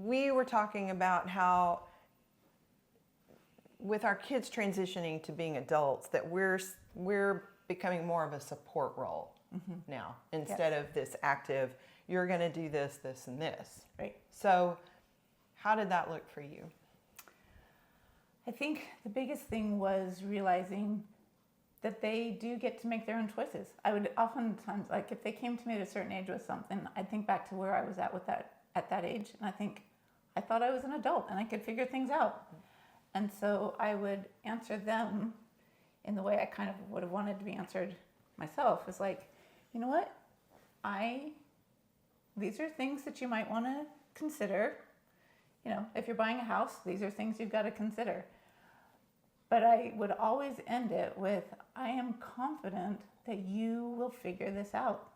we were talking about how with our kids transitioning to being adults, that we're becoming more of a support role now instead of this active, you're going to do this, this, and this. Right. So how did that look for you? I think the biggest thing was realizing that they do get to make their own choices. I would oftentimes, like if they came to me at a certain age with something, I'd think back to where I was at with that at that age, and I think I thought I was an adult and I could figure things out. And so I would answer them in the way I kind of would have wanted to be answered myself. It's like, you know what? These are things that you might want to consider. You know, if you're buying a house, these are things you've got to consider. But I would always end it with, I am confident that you will figure this out.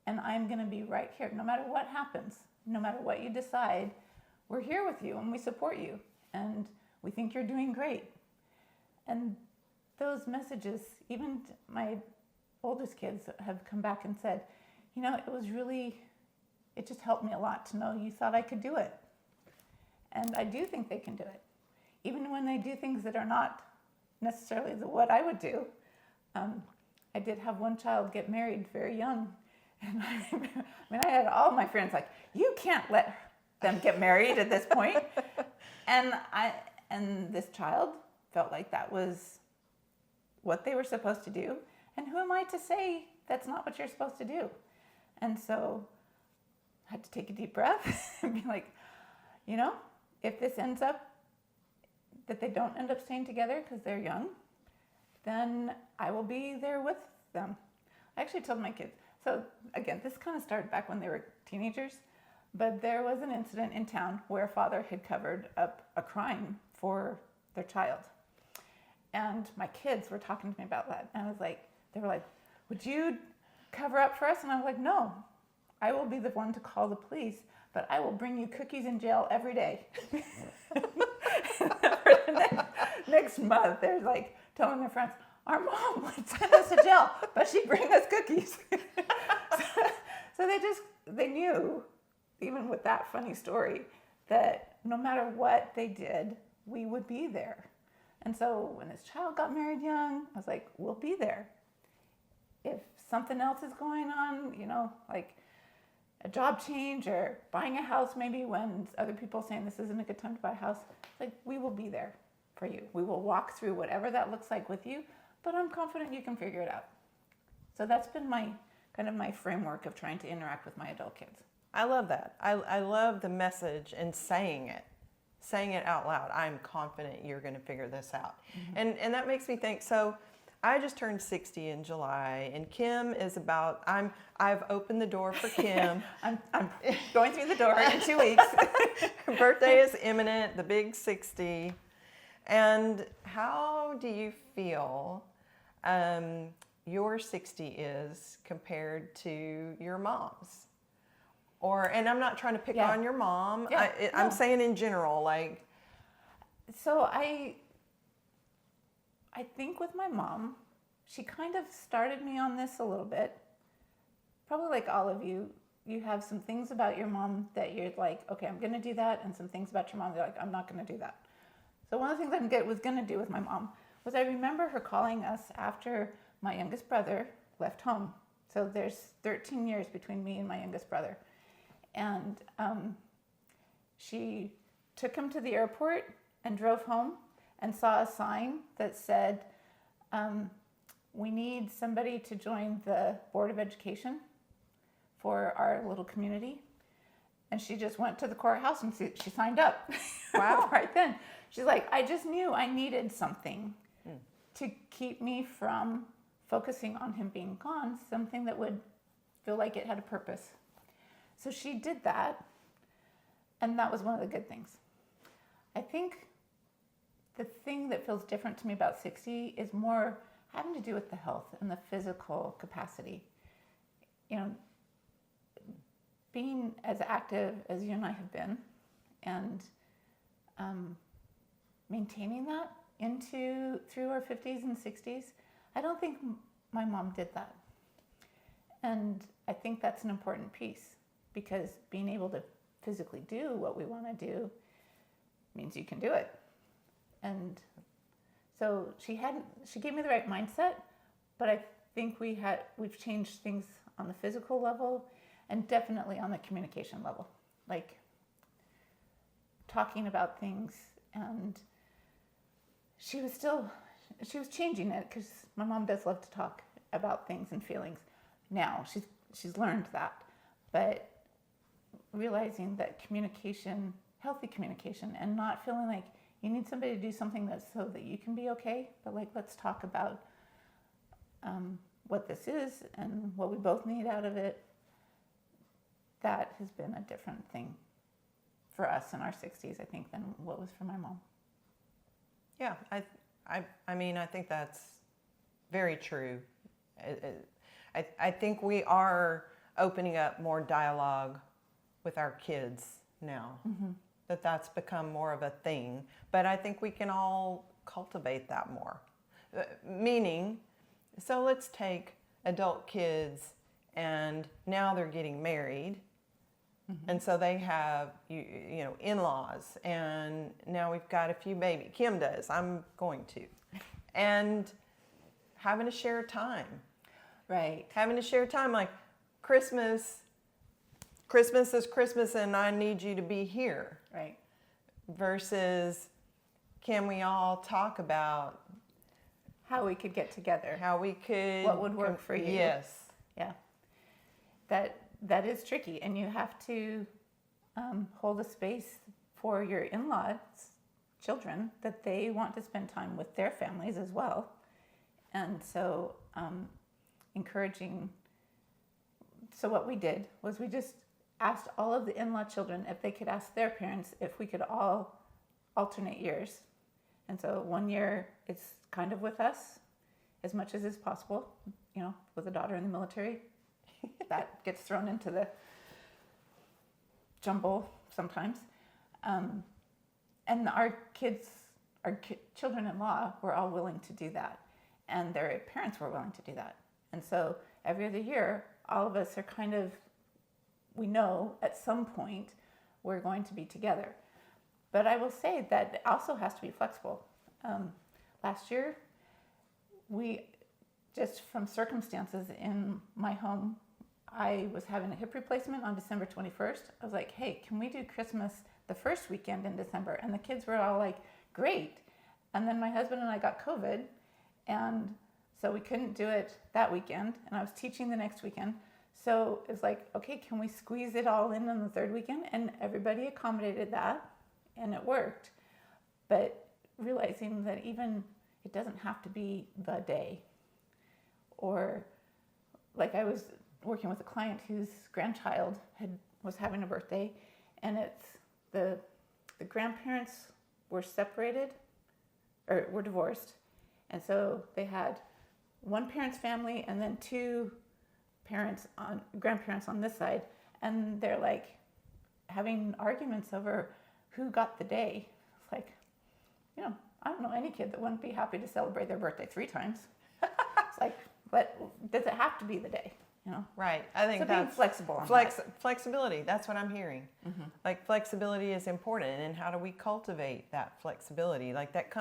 And I'm going to be right here. No matter what happens, no matter what you decide, we're here with you and we support you. And we think you're doing great. And those messages, even my oldest kids have come back and said, you know, it just helped me a lot to know you thought I could do it. And I do think they can do it. Even when they do things that are not necessarily what I would do. I did have one child get married very young. And I had all my friends like, you can't let them get married at this point. And this child felt like that was what they were supposed to do. And who am I to say that's not what you're supposed to do? And so I had to take a deep breath and be like, you know, if this ends up that they don't end up staying together because they're young, then I will be there with them. I actually told my kids, so again, this kind of started back when they were teenagers, but there was an incident in town where a father had covered up a crime for their child. And my kids were talking to me about that. And I was like, they were like, would you cover up for us? And I was like, no, I will be the one to call the police, but I will bring you cookies in jail every day. For the next month, they're like telling their friends, our mom would send us to jail, but she'd bring us cookies. So they knew, even with that funny story, that no matter what they did, we would be there. And so when this child got married young, I was like, we'll be there. If something else is going on, you know, like a job change or buying a house, maybe when other people are saying this isn't a good time to buy a house, like we will be there for you. We will walk through whatever that looks like with you, but I'm confident you can figure it out. So that's been my kind of my framework of trying to interact with my adult kids. I love that. I love the message and saying it out loud. I'm confident you're going to figure this out. Mm-hmm. And that makes me think, so I just turned 60 in July, and Kim is about, I've opened the door for Kim. I'm going through the door in 2 weeks. Her birthday is imminent, the big 60. And how do you feel your 60 is compared to your mom's? And I'm not trying to pick on your mom. Yeah, I'm saying in general, like. So I think with my mom, she kind of started me on this a little bit. Probably like all of you, you have some things about your mom that you're like, okay, I'm going to do that. And some things about your mom that you're like, I'm not going to do that. So one of the things I was going to do with my mom was I remember her calling us after my youngest brother left home. So there's 13 years between me and my youngest brother. And she took him to the airport and drove home and saw a sign that said, we need somebody to join the Board of Education for our little community. And she just went to the courthouse and she signed up. Wow. Right then. She's like, I just knew I needed something to keep me from focusing on him being gone, something that would feel like it had a purpose. So she did that, and that was one of the good things. I think the thing that feels different to me about 60 is more having to do with the health and the physical capacity. You know, being as active as you and I have been, and maintaining that through our 50s and 60s, I don't think my mom did that. And I think that's an important piece, because being able to physically do what we want to do means you can do it. And so she gave me the right mindset, but I think we've changed things on the physical level and definitely on the communication level, like talking about things. And she was changing it, because my mom does love to talk about things and feelings now. She's learned that, but realizing that communication, healthy communication, and not feeling like you need somebody to do something that's so that you can be okay, but like, let's talk about what this is and what we both need out of it. That has been a different thing for us in our 60s, I think, than what was for my mom. Yeah, I mean, I think that's very true. I think we are opening up more dialogue with our kids now. Mm-hmm. That's become more of a thing. But I think we can all cultivate that more. Meaning, so let's take adult kids, and now they're getting married. Mm-hmm. And so they have, you know, in-laws, and now we've got a few babies. Kim does. I'm going to. And having to share time. Right. Having to share time, like Christmas is Christmas, and I need you to be here. Right. Versus, can we all talk about how we could get together? How we could... What would work for you? Yes. Yeah. That is tricky, and you have to hold a space for your in-laws' children that they want to spend time with their families as well. And so encouraging. So what we did was we just asked all of the in-law children if they could ask their parents if we could all alternate years. And so 1 year it's kind of with us as much as is possible, you know, with a daughter in the military. That gets thrown into the jumble sometimes. And our children-in-law were all willing to do that. And their parents were willing to do that. And so every other year, all of us are kind of, we know at some point we're going to be together. But I will say that it also has to be flexible. Last year, we, just from circumstances in my home, I was having a hip replacement on December 21st. I was like, hey, can we do Christmas the first weekend in December? And the kids were all like, great. And then my husband and I got COVID, and so we couldn't do it that weekend, and I was teaching the next weekend. So it was like, okay, can we squeeze it all in on the third weekend? And everybody accommodated that, and it worked. But realizing that even it doesn't have to be the day. Or like I was working with a client whose grandchild was having a birthday, and it's the grandparents were separated or were divorced. And so they had one parent's family and then two grandparents on this side. And they're like having arguments over who got the day. It's like, you know, I don't know any kid that wouldn't be happy to celebrate their birthday 3 times. It's like, but does it have to be the day? You know? Right. I think so that's being flexible on that. Flexibility. That's what I'm hearing. Mm-hmm. Like flexibility is important, and how do we cultivate that flexibility? Like that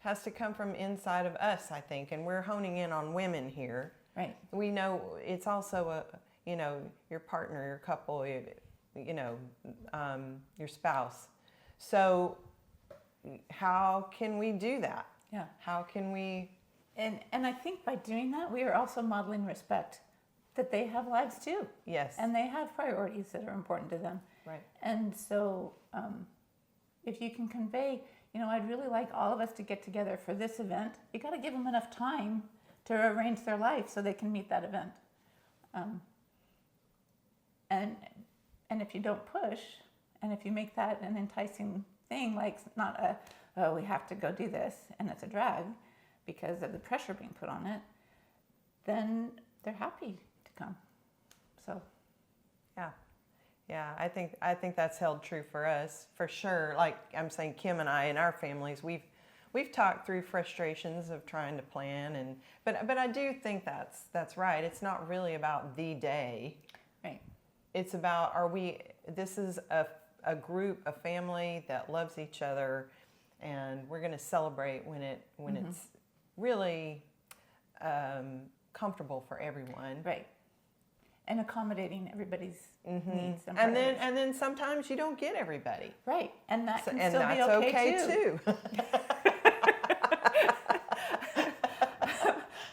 has to come from inside of us, I think, and we're honing in on women here. Right. We know it's also your partner, your couple, your spouse. So how can we do that? Yeah. How can we? And I think by doing that, we are also modeling respect, that they have lives too. Yes. And they have priorities that are important to them. Right. And so if you can convey, I'd really like all of us to get together for this event, you got to give them enough time to arrange their life so they can meet that event. And if you don't push, and if you make that an enticing thing, like not we have to go do this, and it's a drag because of the pressure being put on it, then they're happy to come. So, yeah, I think that's held true for us for sure. Like I'm saying, Kim and I in our families, we've talked through frustrations of trying to plan, but I do think that's right. It's not really about the day. Right. it's about, this is a group, a family that loves each other, and we're going to celebrate when it's really comfortable for everyone. Right. And accommodating everybody's needs and And priorities. then sometimes you don't get everybody. Right. And that can And still that's be okay too.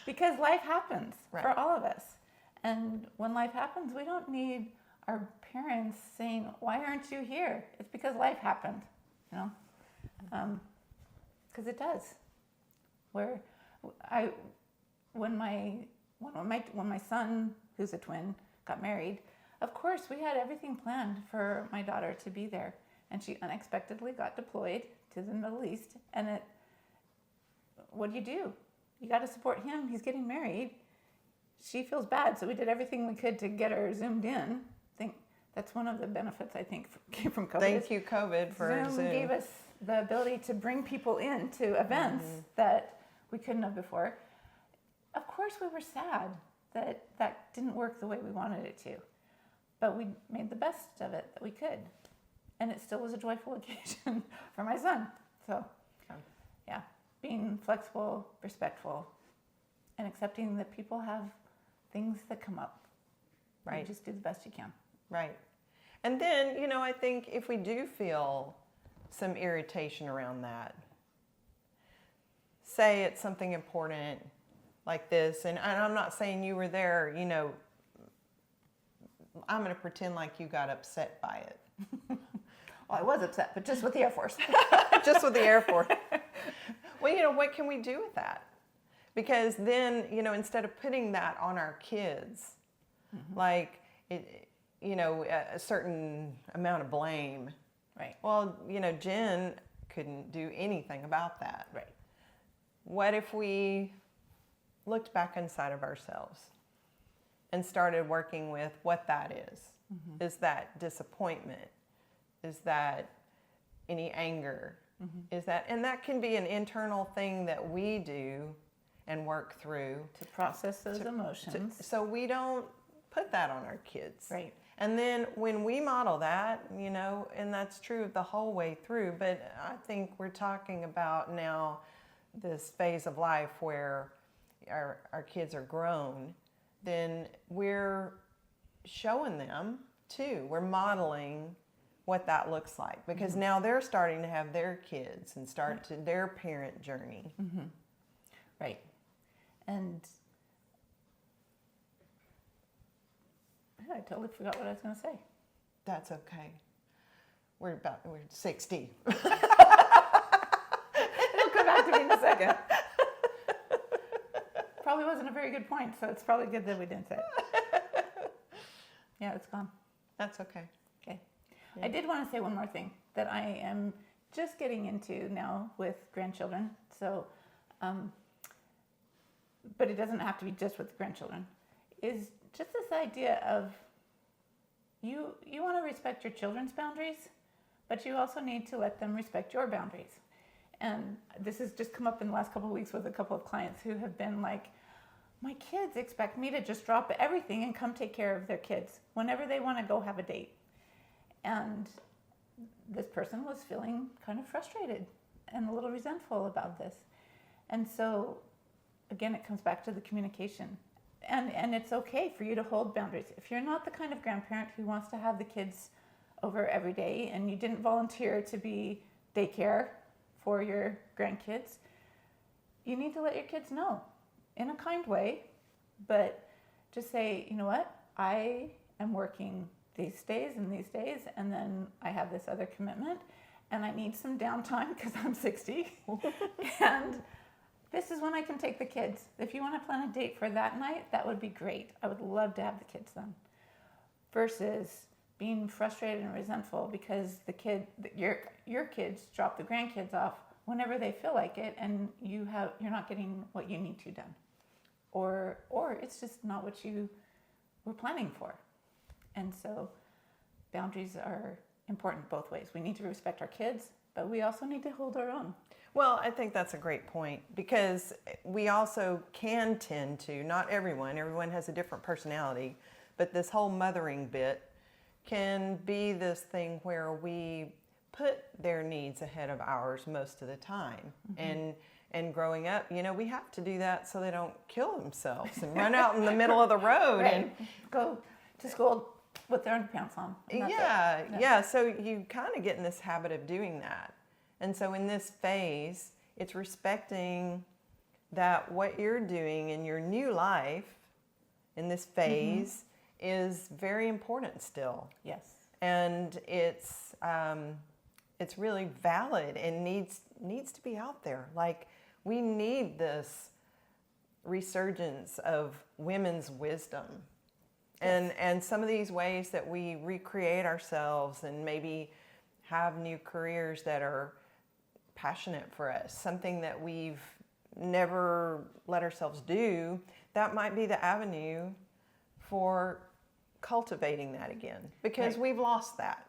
Because life happens Right. for all of us. And when life happens, we don't need our parents saying, "Why aren't you here?" It's because life happened, you know? Because it does. When my son, who's a twin, got married, of course we had everything planned for my daughter to be there, and she unexpectedly got deployed to the Middle East. And what do? You got to support him. He's getting married. She feels bad, so we did everything we could to get her zoomed in. I think that's one of the benefits I think came from COVID. Thank you, COVID, for Zoom. Gave us the ability to bring people into events that we couldn't have before. Of course, we were sad that didn't work the way we wanted it to, but we made the best of it that we could, and it still was a joyful occasion for my son. So, yeah, being flexible, respectful, and accepting that people have things that come up. Right. You just do the best you can. Right. And then, I think if we do feel some irritation around that, say it's something important like this, and I'm not saying you were there, I'm going to pretend like you got upset by it. Well, I was upset, but just with the Air Force. Just with the Air Force. Well, what can we do with that? Because then, instead of putting that on our kids, like, a certain amount of blame. Right. Well, Jen couldn't do anything about that. Right. What if we looked back inside of ourselves and started working with what that is? Is that disappointment? Is that any anger? Is that, and that can be an internal thing that we do and work through To process those emotions. so we don't put that on our kids. Right. And then when we model that, and that's true the whole way through, but I think we're talking about now this phase of life where our kids are grown, then we're showing them too. We're modeling what that looks like, because now they're starting to have their kids and start to their parent journey. Right. And I totally forgot what I was going to say. That's okay. We're 60. It'll come back to me in a second. Probably wasn't a very good point, so it's probably good that we didn't say it. Yeah, it's gone. That's okay. Okay. Yeah. I did want to say one more thing that I am just getting into now with grandchildren. So, but it doesn't have to be just with grandchildren. Is just this idea of you want to respect your children's boundaries, but you also need to let them respect your boundaries. And this has just come up in the last couple of weeks with a couple of clients who have been like, my kids expect me to just drop everything and come take care of their kids whenever they want to go have a date. And this person was feeling kind of frustrated and a little resentful about this. And so, again, it comes back to the communication. And it's okay for you to hold boundaries. If you're not the kind of grandparent who wants to have the kids over every day and you didn't volunteer to be daycare for your grandkids, you need to let your kids know in a kind way, but just say, you know what, I am working these days, and then I have this other commitment, and I need some downtime because I'm 60, and this is when I can take the kids. If you want to plan a date for that night, that would be great. I would love to have the kids then. Versus being frustrated and resentful because your kids drop the grandkids off whenever they feel like it, and you're not getting what you need to done, or it's just not what you were planning for. And so boundaries are important both ways. We need to respect our kids, but we also need to hold our own. Well, I think that's a great point, because we also can tend to, not everyone has a different personality, but this whole mothering bit can be this thing where we put their needs ahead of ours most of the time. And growing up, we have to do that so they don't kill themselves and run out in the middle of the road Right. and Go to school with their underpants on. And that's it. yeah. So you kind of get in this habit of doing that. And so in this phase, it's respecting that what you're doing in your new life in this phase is very important still. Yes. And it's really valid and needs to be out there. Like, we need this resurgence of women's wisdom. And some of these ways that we recreate ourselves and maybe have new careers that are passionate for us, something that we've never let ourselves do, that might be the avenue for cultivating that again, because we've lost that.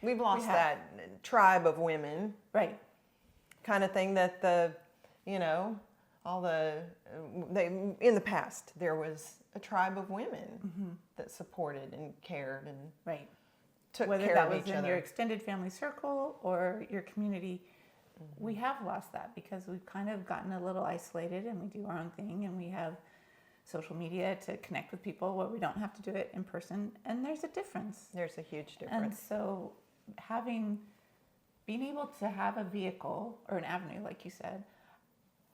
We've lost that tribe of women, Right. kind of thing that in the past there was a tribe of women that supported and cared and Right. took Whether care that of was each in other. your extended family circle or your community, we have lost that because we've kind of gotten a little isolated and we do our own thing, and we have social media to connect with people where we don't have to do it in person, and there's a difference. There's a huge And difference. so being able to have a vehicle or an avenue, like you said,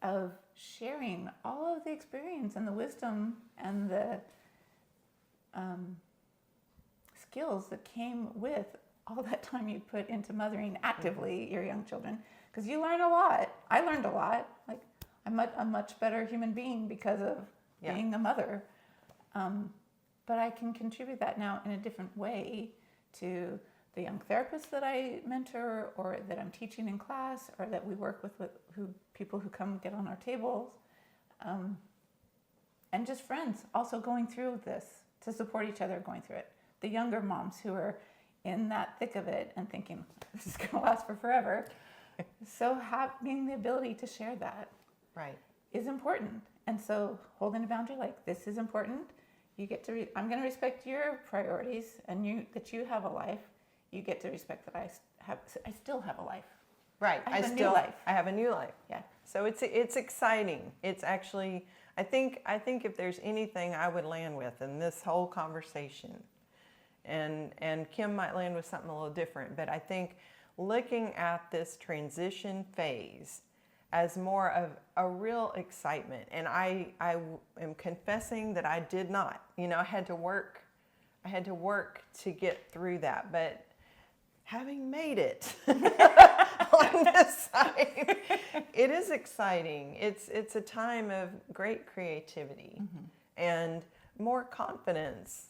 of sharing all of the experience and the wisdom and the skills that came with all that time you put into mothering actively your young children, because you learn a lot. I learned a lot. Like, I'm a much better human being because of being a mother. But I can contribute that now in a different way to the young therapists that I mentor, or that I'm teaching in class, or that we work with people who come get on our tables, and just friends also going through this to support each other going through it. The younger moms who are in that thick of it and thinking, this is going to last for forever. So having the ability to share that is important. And so holding a boundary like, this is important. You get to, I'm going to respect your priorities, and that you have a life. You get to respect that I still have a life. Right. I have a new life. I have a new life. Yeah. So it's exciting. It's actually, I think if there's anything I would land with in this whole conversation, and Kim might land with something a little different, but I think looking at this transition phase as more of a real excitement, and I am confessing that I did not. I had to work to get through that, but having made it on this side, it is exciting. It's a time of great creativity and more confidence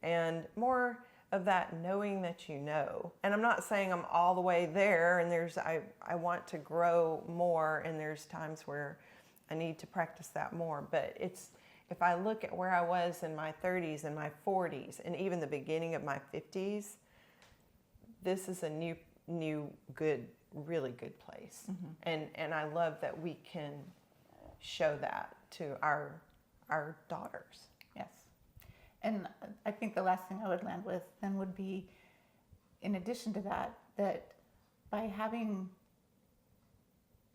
and more of that knowing that you know. And I'm not saying I'm all the way there, and I want to grow more, and there's times where I need to practice that more, but if I look at where I was in my 30s and my 40s and even the beginning of my 50s, this is a new good, really good place. And I love that we can show that to our daughters. Yes. And I think the last thing I would land with then would be, in addition to that by having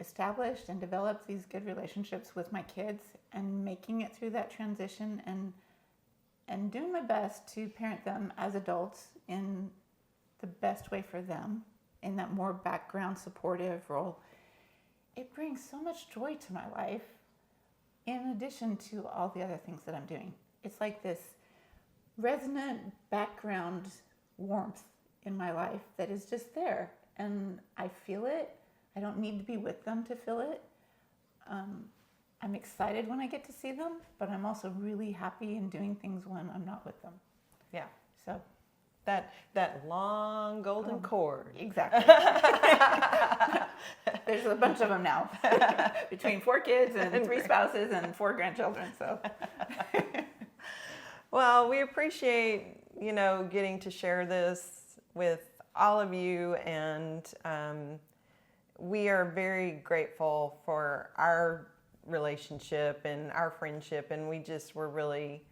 established and developed these good relationships with my kids and making it through that transition and doing my best to parent them as adults in the best way for them, in that more background supportive role, it brings so much joy to my life in addition to all the other things that I'm doing. It's like this resonant background warmth in my life that is just there, and I feel it. I don't need to be with them to feel it. I'm excited when I get to see them, but I'm also really happy in doing things when I'm not with them. Yeah. So that long golden cord. Exactly. There's a bunch of them now, between 4 kids and 3 spouses and 4 grandchildren. So, well, we appreciate getting to share this with all of you, and we are very grateful for our relationship and our friendship, and we're really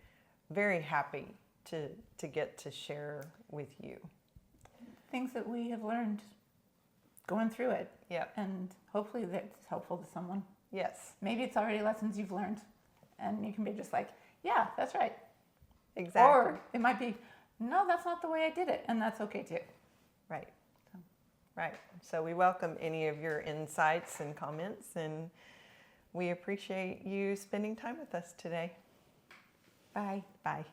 very happy to get to share with you? Things that we have learned going through it. Yep. And hopefully that's helpful to someone. Yes. Maybe it's already lessons you've learned and you can be just like, yeah, that's right. Exactly. Or it might be, no, that's not the way I did it. And that's okay too. Right. Right. So we welcome any of your insights and comments, and we appreciate you spending time with us today. Bye. Bye.